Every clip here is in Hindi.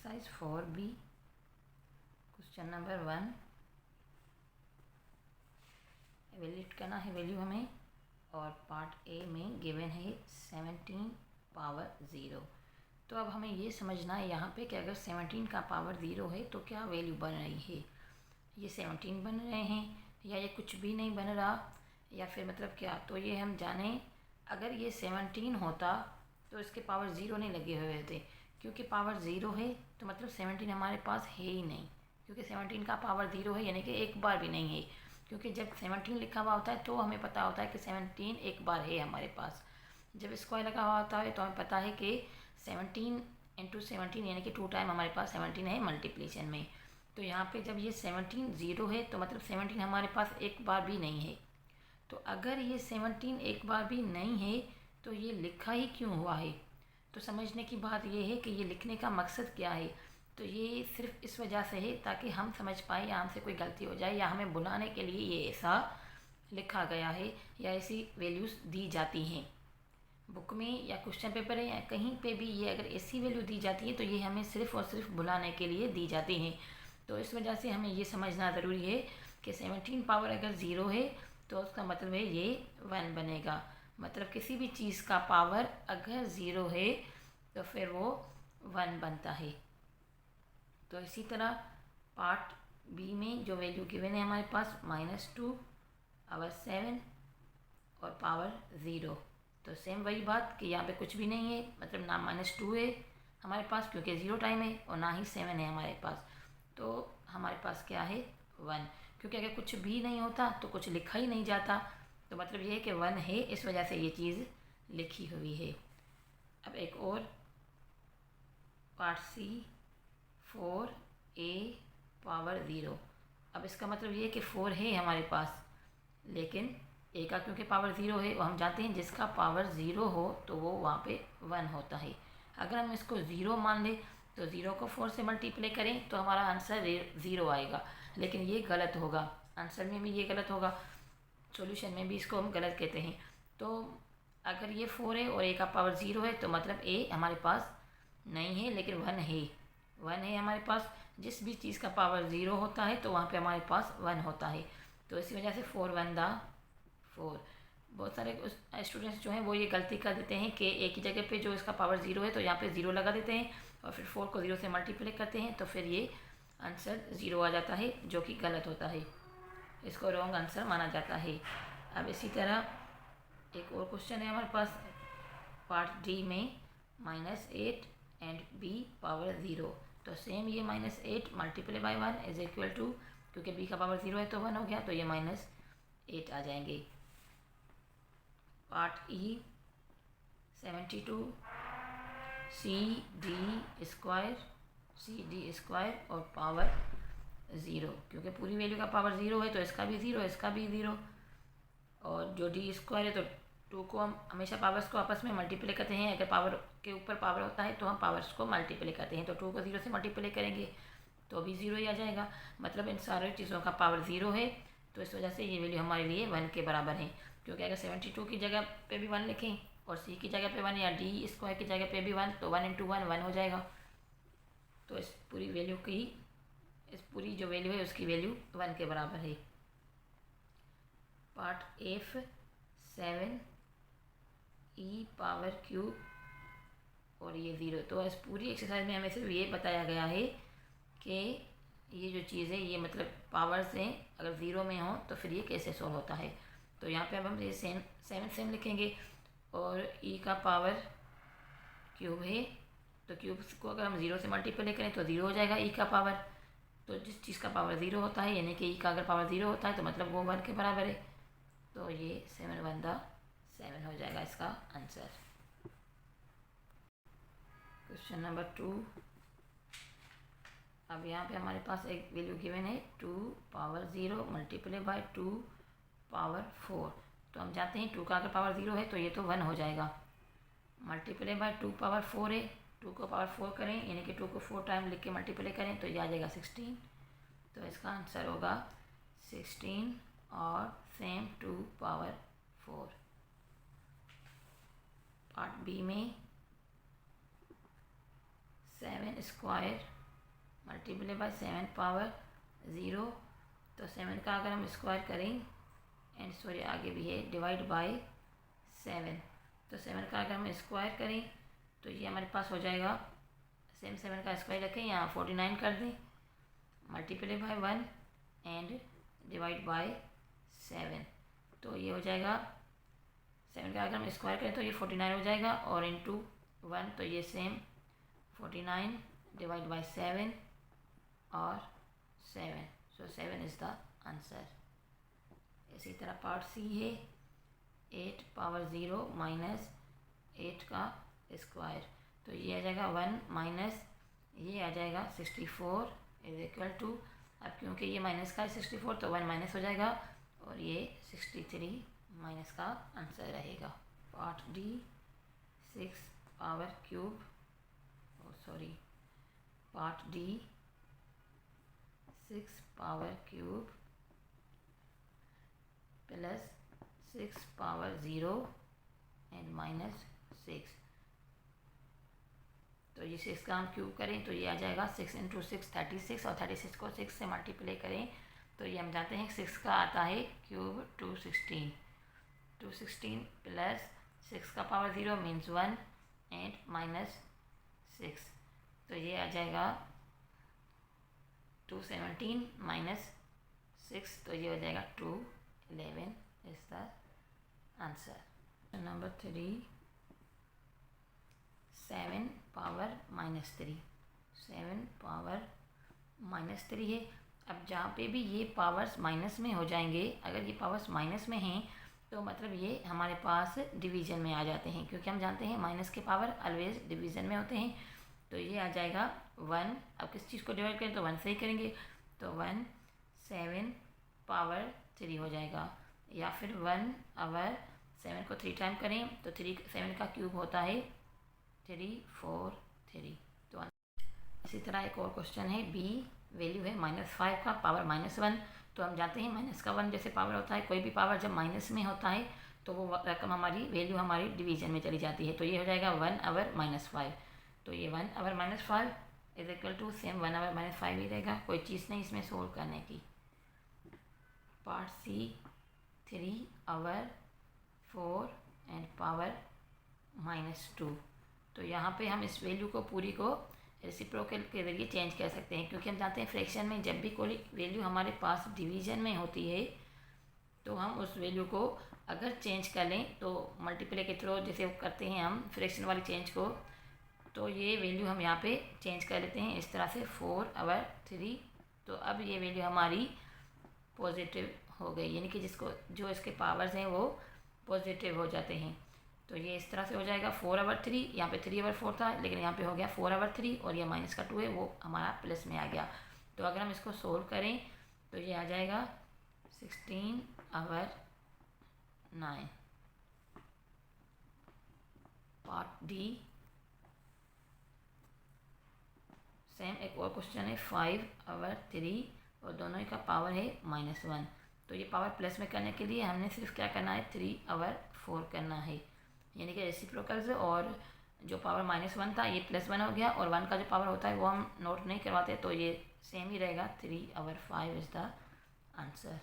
Exercise 4B question number 1 evaluate करना है वैल्यू हमें, और पार्ट ए में गिवन है 17 पावर 0। तो अब हमें ये समझना है यहाँ पे कि अगर 17 का पावर 0 है तो क्या वैल्यू बन रही है। ये 17 बन रहे हैं या ये कुछ भी नहीं बन रहा, या फिर मतलब क्या। तो ये हम जाने, अगर ये 17 होता तो इसके पावर 0 नहीं लगे हुए होते, क्योंकि पावर 0 है तो मतलब 17 हमारे पास है ही नहीं, क्योंकि 17 का पावर 0 है यानी कि एक बार भी नहीं है। क्योंकि जब 17 लिखा हुआ होता है तो हमें पता होता है कि 17 एक बार है हमारे पास। जब स्क्वायर लगा हुआ होता है तो हमें पता है कि 17 इंटू 17 यानी कि 2 टाइम हमारे पास 17 है मल्टीप्लिकेशन में। तो यहाँ पे जब ये 17 0 है तो मतलब 17 हमारे पास एक बार भी नहीं है। तो अगर ये 17 एक बार भी नहीं है तो ये लिखा ही क्यों हुआ है। तो समझने की बात ये है कि ये लिखने का मकसद क्या है। तो ये सिर्फ इस वजह से है ताकि हम समझ पाए या हमसे कोई गलती हो जाए या हमें बुलाने के लिए ये ऐसा लिखा गया है या ऐसी वैल्यूज़ दी जाती हैं बुक में या क्वेश्चन पेपर है या कहीं पे भी। ये अगर ऐसी वैल्यू दी जाती है तो ये हमें सिर्फ और सिर्फ बुलाने के लिए दी जाती हैं। तो इस वजह से हमें ये समझना ज़रूरी है कि 17 पावर अगर 0 है तो उसका मतलब है ये 1 बनेगा। मतलब किसी भी चीज़ का पावर अगर 0 है तो फिर वो 1 बनता है। तो इसी तरह पार्ट बी में जो वैल्यू गिवन है हमारे पास -2 पावर 7 और पावर 0। तो सेम वही बात कि यहाँ पे कुछ भी नहीं है, मतलब ना -2 है हमारे पास क्योंकि 0 टाइम है, और ना ही 7 है हमारे पास। तो हमारे पास क्या है 1, क्योंकि अगर कुछ भी नहीं होता तो कुछ लिखा ही नहीं जाता। तो मतलब ये है कि 1 है, इस वजह से ये चीज़ लिखी हुई है। अब एक और पार्ट सी 4a पावर 0। अब इसका मतलब ये है कि 4 है हमारे पास, लेकिन ए का क्योंकि पावर 0 है, वो हम जानते हैं जिसका पावर 0 हो तो वो वहाँ पे 1 होता है। अगर हम इसको 0 मान लें तो 0 को 4 से मल्टीप्लाई करें तो हमारा आंसर 0 आएगा, लेकिन ये गलत होगा। आंसर में भी ये गलत होगा, सॉल्यूशन में भी इसको हम गलत कहते हैं। तो अगर ये 4 है और ए का पावर 0 है तो मतलब ए हमारे पास नहीं है, लेकिन 1 है। 1 है हमारे पास, जिस भी चीज़ का पावर 0 होता है तो वहाँ पे हमारे पास 1 होता है। तो इसी वजह से 4 1 दा 4। बहुत सारे स्टूडेंट्स जो हैं वो ये गलती कर देते हैं कि एक ही जगह पे जो इसका पावर 0 है तो यहाँ पे 0 लगा देते हैं और फिर 4 को 0 से मल्टीप्लाई करते हैं, तो फिर ये आंसर 0 आ जाता है, जो कि गलत होता है। इसको रॉन्ग आंसर माना जाता है। अब इसी तरह एक और क्वेश्चन है हमारे पास पार्ट डी में -8 एंड b पावर 0। तो सेम ये -8 multiply by 1 is equal to, क्योंकि b का पावर 0 है तो 1 हो गया, तो ये -8 आ जाएंगे। पार्ट ई 72 सी डी स्क्वायर और पावर 0, क्योंकि पूरी वैल्यू का पावर 0 है तो इसका भी 0, इसका भी 0। और जो डी स्क्वायर है तो 2 को हम हमेशा पावर्स को आपस में मल्टीप्लाई करते हैं। अगर पावर के ऊपर पावर होता है तो हम पावर्स को मल्टीप्लाई करते हैं, तो 2 को 0 से मल्टीप्लाई करेंगे तो भी 0 ही आ जाएगा। मतलब इन सारी चीज़ों का पावर 0 है, तो इस वजह से ये वैल्यू हमारे लिए 1 के बराबर है। क्योंकि अगर 72 की जगह पे भी 1 लिखें और सी की जगह पे 1 या डी स्क्वायर की जगह पे भी 1, तो 1 इंटू 1 1 हो जाएगा। तो इस पूरी जो वैल्यू है उसकी वैल्यू 1 के बराबर है। पार्ट एफ 7 ई पावर क्यूब और ये 0। तो इस पूरी एक्सरसाइज में हमें सिर्फ ये बताया गया है कि ये जो चीज़ है ये मतलब पावर से अगर 0 में हो तो फिर ये कैसे सॉल्व होता है। तो यहाँ पे अब हम ये सेम लिखेंगे, और ई का पावर क्यूब है तो क्यूब को अगर हम 0 से मल्टीप्लाई करें तो 0 हो जाएगा ई का पावर। तो जिस चीज़ का पावर 0 होता है यानी कि ई का अगर पावर 0 होता है तो मतलब वो 1 के बराबर है। तो ये 7 1 दा 7 हो जाएगा इसका आंसर। Question number 2। अब यहाँ पे हमारे पास एक वैल्यू गिवन है 2 पावर 0 मल्टीप्लाई बाय 2 पावर 4। तो हम जानते हैं 2 का अगर पावर 0 है तो ये तो 1 हो जाएगा। मल्टीप्लाई बाय 2 पावर 4 है, 2 को पावर 4 करें यानी कि 2 को 4 टाइम लिख के मल्टीप्लाई करें तो ये आ जाएगा 16। तो इसका आंसर होगा 16 और सेम 2 पावर 4। पार्ट बी में 7 स्क्वायर मल्टीप्लाई बाय 7 पावर 0। तो 7 का अगर हम स्क्वायर करें एंड सॉरी आगे भी है डिवाइड बाय 7। तो 7 का अगर हम स्क्वायर करें तो ये हमारे पास हो जाएगा, सेम 7 का स्क्वायर रखें, यहाँ 49 कर दें, multiply by 1 and divide by 7। तो ये हो जाएगा 7 का अगर हम स्क्वायर करें तो ये 49 हो जाएगा, और इंटू 1 तो ये सेम 49 डिवाइड बाय 7 और 7। सो 7 इज़ द आंसर। इसी तरह पार्ट सी है 8 पावर 0 माइनस 8 का स्क्वायर। तो ये आ जाएगा 1 माइनस ये आ जाएगा 64 इज इक्वल टू, अब क्योंकि ये माइनस का 64 तो 1 माइनस हो जाएगा और ये 63 माइनस का आंसर रहेगा। Part D 6 power cube, sorry part D 6 power cube plus 6 power 0 and minus 6। तो ये 6 का हम क्यूब करें तो ये आ जाएगा 6 इंटू 6 36, और 36 को 6 से मल्टीप्लाई करें तो ये हम जानते हैं 6 का आता है क्यूब 216। 216 प्लस 6 का पावर 0 मीन्स 1 एंड माइनस 6। तो ये आ जाएगा 217 माइनस 6, तो ये हो जाएगा 211 is the answer. Number 3 7 power minus 3, 7 power minus 3 है। अब जहाँ पे भी ये पावर्स माइनस में हो जाएंगे, अगर ये पावर्स माइनस में हैं तो मतलब ये हमारे पास डिवीज़न में आ जाते हैं, क्योंकि हम जानते हैं माइनस के पावर ऑलवेज डिवीज़न में होते हैं। तो ये आ जाएगा 1, अब किस चीज़ को डिवाइड करें तो 1 से ही करेंगे, तो 1 7 पावर 3 हो जाएगा, या फिर 1 अवर 7 को 3 टाइम करें तो 3 7 का क्यूब होता है 343। तो इसी तरह एक और क्वेश्चन है, बी वैल्यू है -5 का पावर -1। तो हम जानते हैं माइनस का 1 जैसे पावर होता है, कोई भी पावर जब माइनस में होता है तो वो रकम हमारी वैल्यू हमारी डिवीजन में चली जाती है। तो ये हो जाएगा 1 अवर -5। तो ये 1 over -5 is equal to same 1 over -5 ही रहेगा, कोई चीज़ नहीं इसमें सोल्व करने की। Part C 3 over 4 and power -2। तो यहाँ पे हम इस वैल्यू को पूरी को रेसिप्रोकल के जरिए चेंज कर सकते हैं, क्योंकि हम जानते हैं फ्रैक्शन में जब भी कोई वैल्यू हमारे पास डिवीजन में होती है तो हम उस वैल्यू को अगर चेंज कर लें तो मल्टीप्लाई के थ्रू जैसे करते हैं हम फ्रैक्शन वाली चेंज को, तो ये वैल्यू हम यहाँ पे चेंज कर लेते हैं इस तरह से 4 अवर 3। तो अब ये वैल्यू हमारी पॉजिटिव हो गई, यानी कि जिसको जो इसके पावर्स हैं वो पॉजिटिव हो जाते हैं। तो ये इस तरह से हो जाएगा 4 अवर 3, यहाँ पे 3 अवर 4 था लेकिन यहाँ पे हो गया 4 अवर 3, और ये माइनस का 2 है वो हमारा प्लस में आ गया। तो अगर हम इसको सोल्व करें तो ये आ जाएगा 16 अवर 9। पार्ट डी सेम एक और क्वेश्चन है 5 अवर 3, और दोनों ही का पावर है -1। तो ये पावर प्लस में करने के लिए हमने सिर्फ क्या करना है 3 अवर 4 करना है, यानी कि रेसिप्रोकल्स, और जो पावर -1 था ये +1 हो गया, और 1 का जो पावर होता है वो हम नोट नहीं करवाते, तो ये सेम ही रहेगा 3 अवर 5 is the answer.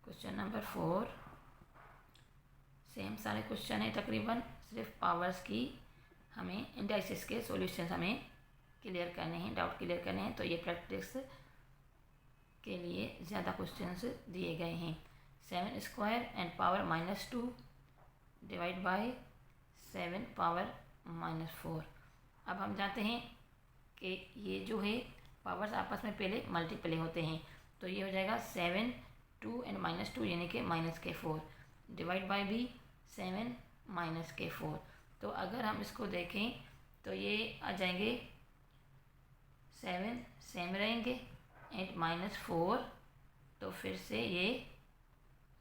Question number 4 same सारे क्वेश्चन है तकरीबन, सिर्फ पावर्स की हमें इंडाइसिस के सॉल्यूशंस हमें क्लियर करने हैं, डाउट क्लियर करने हैं। तो ये प्रैक्टिस के लिए ज़्यादा क्वेश्चंस दिए गए हैं। 7 square and power -2 divide by 7 power -4। अब हम जानते हैं कि ये जो है पावर्स आपस में पहले मल्टीप्लाई होते हैं, तो ये हो जाएगा 7 2 एंड -2 यानी कि -4 डिवाइड बाय भी 7 -4। तो अगर हम इसको देखें तो ये आ जाएंगे 7 सेम रहेंगे एंड -4, तो फिर से ये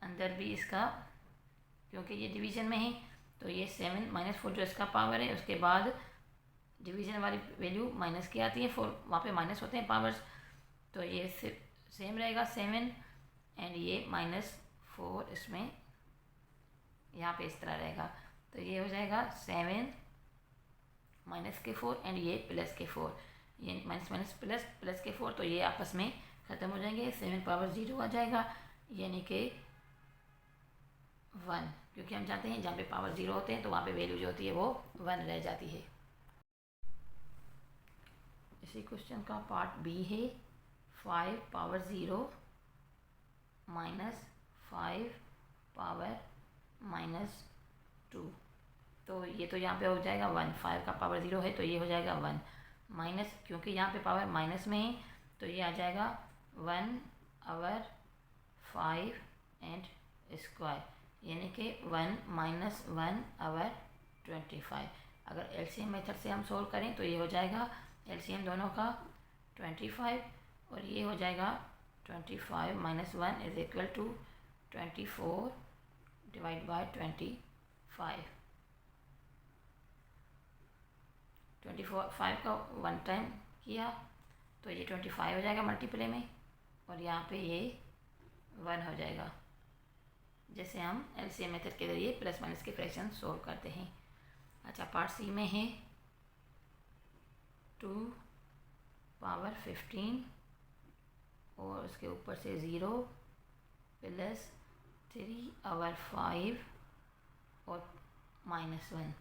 अंदर भी इसका, क्योंकि ये डिवीज़न में है तो ये 7 -4 जो इसका पावर है उसके बाद डिवीज़न वाली वैल्यू माइनस की आती है, 4 वहाँ पे माइनस होते हैं पावर्स, तो ये सेम रहेगा 7 एंड ये -4 इसमें यहाँ पे इस तरह रहेगा। तो ये हो जाएगा 7 -4 एंड ये +4, ये माइनस माइनस प्लस +4, तो ये आपस में ख़त्म हो जाएंगे। 7 पावर 0 आ जाएगा, यानी कि 1, क्योंकि हम जानते हैं जहाँ पे पावर 0 होते हैं तो वहाँ पे वैल्यू जो होती है वो 1 रह जाती है। इसी क्वेश्चन का पार्ट बी है 5 पावर 0 -5 पावर -2, तो ये तो यहाँ पे हो जाएगा 1, 5 का पावर 0 है तो ये हो जाएगा 1, माइनस क्योंकि यहाँ पे पावर माइनस में है तो ये आ जाएगा 1/5 एंड स्क्वायर, यानी कि 1 - 1/25। अगर एलसीएम मेथड से हम सोल्व करें तो ये हो जाएगा एलसीएम दोनों का 25, और ये हो जाएगा 25 - 1 = 24 डिवाइड बाय 25। 25 का 1 टाइम किया तो ये 25 हो जाएगा मल्टीप्लाई में, और यहाँ पे ये 1 हो जाएगा, जैसे हम एलसीएम मेथड के जरिए प्लस माइनस के फ्रैक्शन सोल्व करते हैं। अच्छा, पार्ट सी में है 2 पावर 15 और उसके ऊपर से 0 प्लस 3/5 और -1,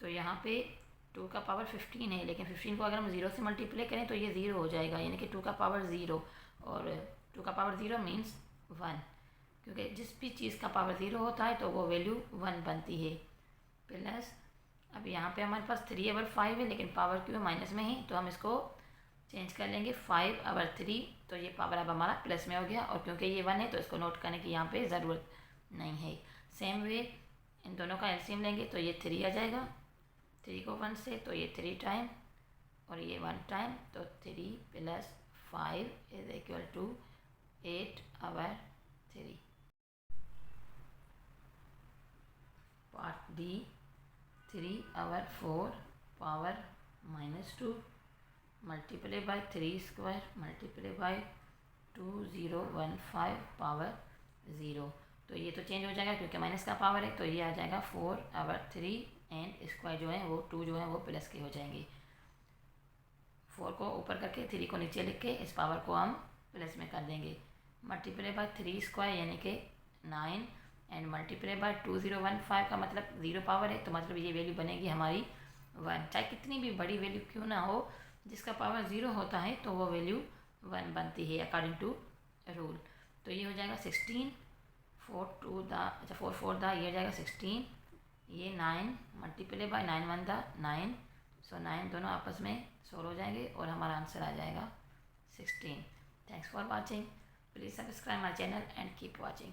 तो यहाँ पे 2 का पावर 15 है, लेकिन 15 को अगर हम 0 से मल्टीप्लाई करें तो ये 0 हो जाएगा, यानी कि 2 का पावर 0, और 2 का पावर 0 मीन्स 1, क्योंकि जिस भी चीज़ का पावर 0 होता है तो वो वैल्यू 1 बनती है। प्लस अब यहाँ पे हमारे पास 3/5 है, लेकिन पावर क्यों माइनस में है तो हम इसको चेंज कर लेंगे 5/3, तो ये पावर अब हमारा प्लस में हो गया, और क्योंकि ये 1 है तो इसको नोट करने की यहाँ पे ज़रूरत नहीं है। सेम वे इन दोनों का एलसीएम लेंगे तो ये 3 आ जाएगा, 3 को 1 से तो ये 3 टाइम और ये 1 टाइम, तो 3 + 5 = 8/3। Part D 3/4 power -2 multiply by 3 square multiply by 2015 power 0, तो ये तो चेंज हो जाएगा क्योंकि माइनस का पावर है, तो ये आ जाएगा 4/3 एंड स्क्वायर जो है वो 2 जो है वो प्लस के हो जाएंगे। 4 को ऊपर करके 3 को नीचे लिख के इस पावर को हम प्लस में कर देंगे। मल्टीप्लाई बाय 3 स्क्वायर यानी कि 9 एंड मल्टीप्लाई बाय 2015 का मतलब 0 पावर है, तो मतलब ये वैल्यू बनेगी हमारी 1, चाहे कितनी भी बड़ी वैल्यू क्यों ना हो, जिसका पावर 0 होता है तो वो वैल्यू 1 बनती है अकॉर्डिंग टू रूल। तो ये हो जाएगा 16, 4 4 ये हो जाएगा 16, ये 9 मल्टीप्लाई बाय 9 1 9, सो 9 दोनों आपस में सोल्व हो जाएंगे और हमारा आंसर आ जाएगा 16। Thanks for watching, please subscribe my channel and keep watching.